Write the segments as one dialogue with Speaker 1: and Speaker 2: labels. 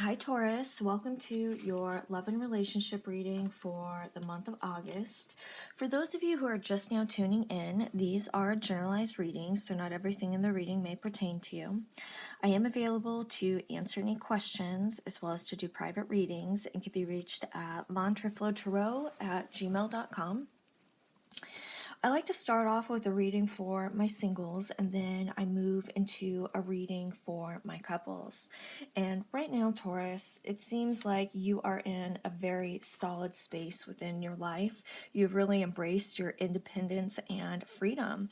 Speaker 1: Hi Taurus, welcome to your love and relationship reading for the month of August. For those of you who are just now tuning in, these are generalized readings, so not everything in the reading may pertain to you. I am available to answer any questions as well as to do private readings and can be reached at montreflotarot@gmail.com. I like to start off with a reading for my singles and then I move into a reading for my couples. And right now, Taurus, it seems like you are in a very solid space within your life. You've really embraced your independence and freedom.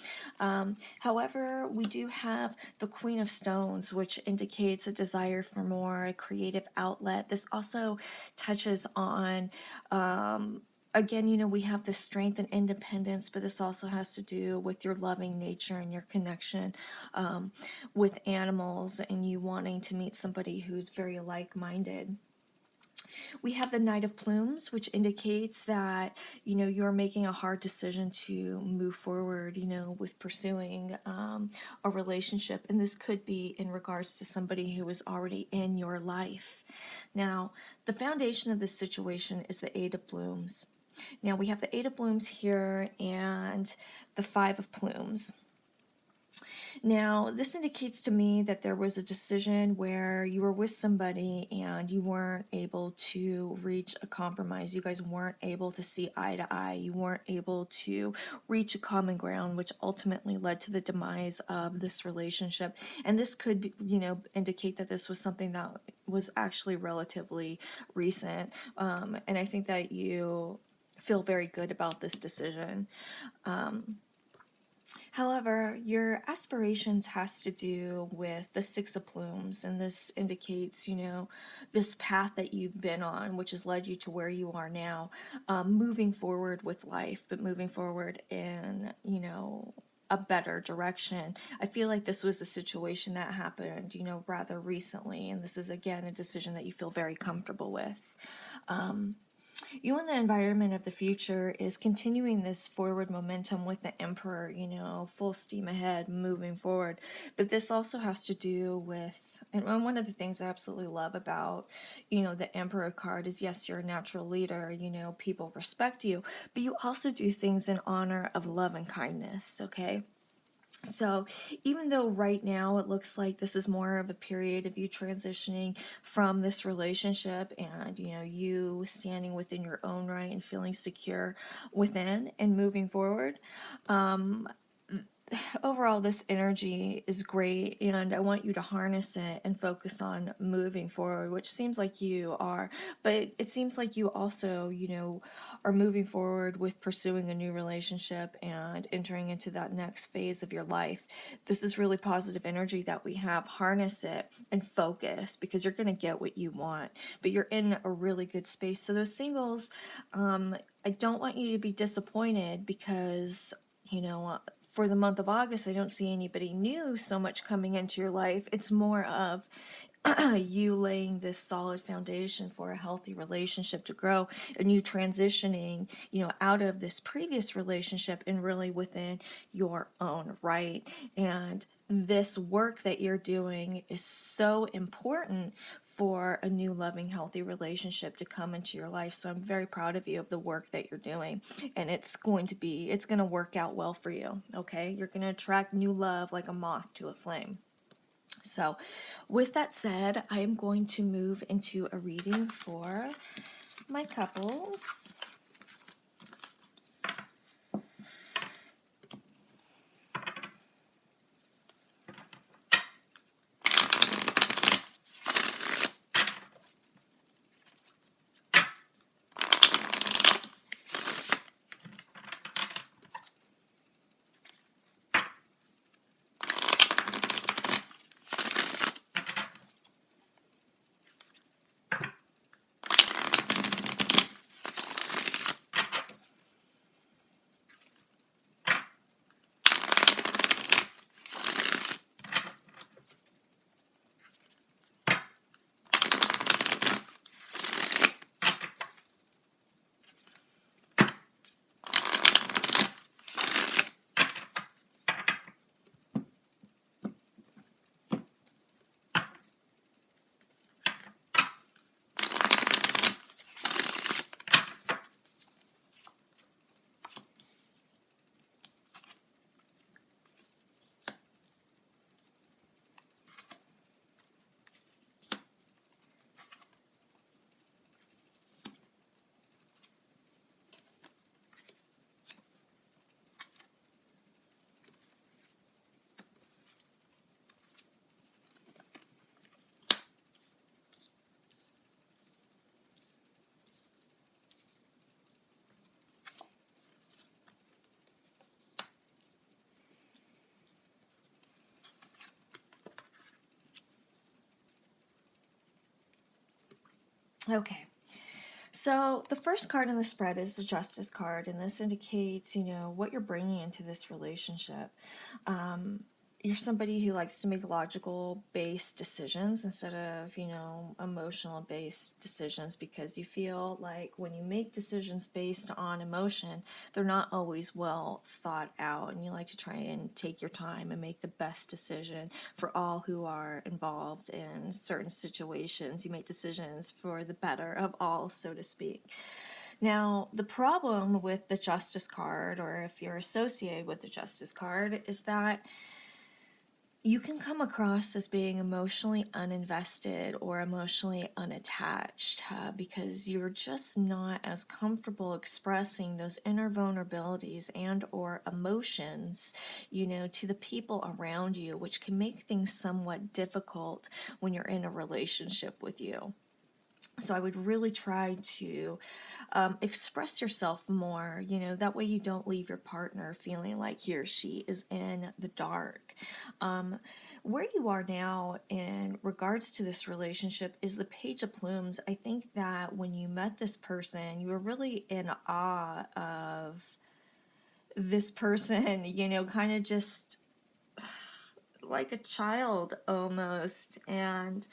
Speaker 1: However, we do have the Queen of Stones, which indicates a desire for more, a creative outlet. This also touches on again, we have this strength and independence, but this also has to do with your loving nature and your connection with animals and you wanting to meet somebody who's very like-minded. We have the Knight of Plumes, which indicates that, you're making a hard decision to move forward, with pursuing a relationship. And this could be in regards to somebody who is already in your life. Now, the foundation of this situation is the Eight of Blooms. Now we have the Eight of Blooms here and the Five of Plumes. Now, this indicates to me that there was a decision where you were with somebody and you weren't able to reach a compromise. You guys weren't able to see eye to eye. You weren't able to reach a common ground, which ultimately led to the demise of this relationship. And this could, indicate that this was something that was actually relatively recent. And I think that you feel very good about this decision. However, your aspirations has to do with the Six of Plumes, and this indicates, this path that you've been on, which has led you to where you are now, moving forward with life, but moving forward in, a better direction. I feel like this was a situation that happened, rather recently, and this is, again, a decision that you feel very comfortable with. You in the environment of the future is continuing this forward momentum with the Emperor, full steam ahead, moving forward. But this also has to do with, and one of the things I absolutely love about, the Emperor card is, yes, you're a natural leader, people respect you, but you also do things in honor of love and kindness, okay? So even though right now it looks like this is more of a period of you transitioning from this relationship and, you standing within your own right and feeling secure within and moving forward, overall this energy is great and I want you to harness it and focus on moving forward, which seems like you are, but it seems like you also, are moving forward with pursuing a new relationship and entering into that next phase of your life. This is really positive energy that we have. Harness it and focus because you're going to get what you want, but you're in a really good space. So those singles, I don't want you to be disappointed because, for the month of August, I don't see anybody new so much coming into your life. It's more of you laying this solid foundation for a healthy relationship to grow and you transitioning, out of this previous relationship and really within your own right. And this work that you're doing is so important for a new loving healthy relationship to come into your life. So I'm very proud of you of the work that you're doing, and it's going to work out well for you. Okay, you're going to attract new love like a moth to a flame. So with that said, I am going to move into a reading for my couples. Okay. So the first card in the spread is the Justice card, and this indicates, what you're bringing into this relationship. You're somebody who likes to make logical based decisions instead of, emotional based decisions, because you feel like when you make decisions based on emotion, they're not always well thought out, and you like to try and take your time and make the best decision for all who are involved in certain situations. You make decisions for the better of all, so to speak. Now, the problem with the Justice card, or if you're associated with the Justice card, is that you can come across as being emotionally uninvested or emotionally unattached, because you're just not as comfortable expressing those inner vulnerabilities and or emotions, to the people around you, which can make things somewhat difficult when you're in a relationship with you. So I would really try to express yourself more, that way you don't leave your partner feeling like he or she is in the dark. Where you are now in regards to this relationship is the Page of Plumes. I think that when you met this person, you were really in awe of this person, kind of just like a child almost, and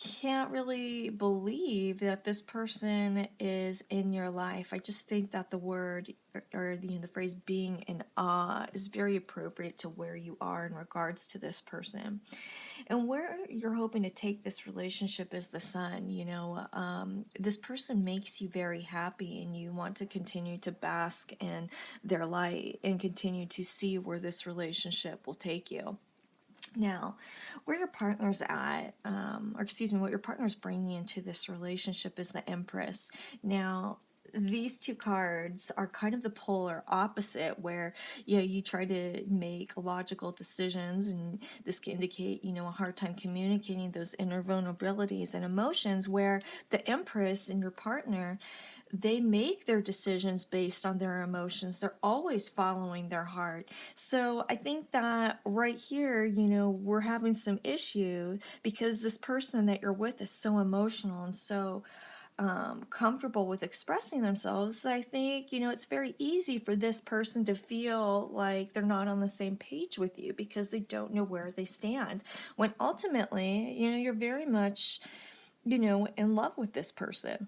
Speaker 1: can't really believe that this person is in your life. I just think that the word, or the phrase being in awe, is very appropriate to where you are in regards to this person. And where you're hoping to take this relationship is the sun. This person makes you very happy, and you want to continue to bask in their light and continue to see where this relationship will take you. Now, where your partner's at, what your partner's bringing into this relationship is the Empress. Now, these two cards are kind of the polar opposite, where you try to make logical decisions, and this can indicate a hard time communicating those inner vulnerabilities and emotions, where the Empress and your partner, they make their decisions based on their emotions. They're always following their heart. So I think that right here, we're having some issue because this person that you're with is so emotional and so comfortable with expressing themselves. I think, it's very easy for this person to feel like they're not on the same page with you because they don't know where they stand. When ultimately, you're very much, in love with this person.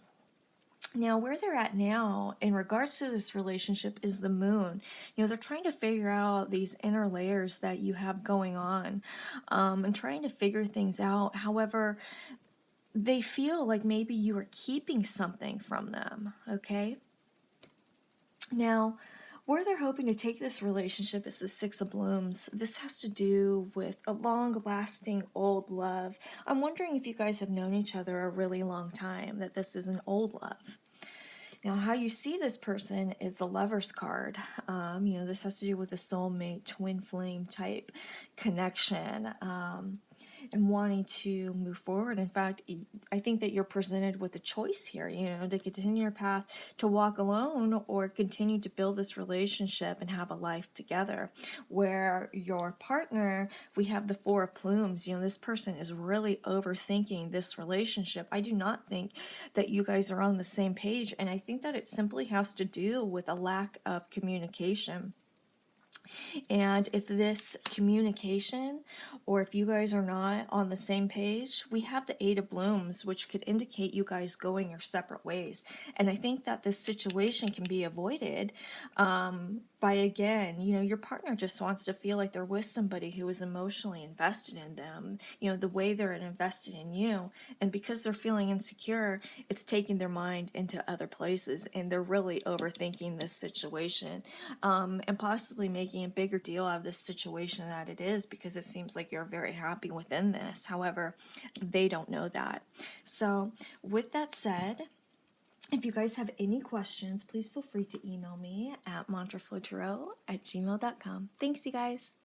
Speaker 1: Now, where they're at now in regards to this relationship is the moon. They're trying to figure out these inner layers that you have going on, and trying to figure things out. However, they feel like maybe you are keeping something from them, okay? Now, where they're hoping to take this relationship is the Six of Blooms. This has to do with a long-lasting old love. I'm wondering if you guys have known each other a really long time, that this is an old love. Now, how you see this person is the Lover's card. This has to do with a soulmate, twin flame type connection, and wanting to move forward. In fact, I think that you're presented with a choice here, to continue your path to walk alone or continue to build this relationship and have a life together. Where your partner, we have the Four of Plumes. This person is really overthinking this relationship. I do not think that you guys are on the same page, and I think that it simply has to do with a lack of communication. And if this communication, or if you guys are not on the same page, we have the Eight of Blooms, which could indicate you guys going your separate ways. And I think that this situation can be avoided by, again, your partner just wants to feel like they're with somebody who is emotionally invested in them, the way they're invested in you. And because they're feeling insecure, it's taking their mind into other places, and they're really overthinking this situation, and possibly making a bigger deal out of this situation that it is, because it seems like you're very happy within this. However, they don't know that. So with that said, if you guys have any questions, please feel free to email me at mantraflowtarot@gmail.com. Thanks, you guys.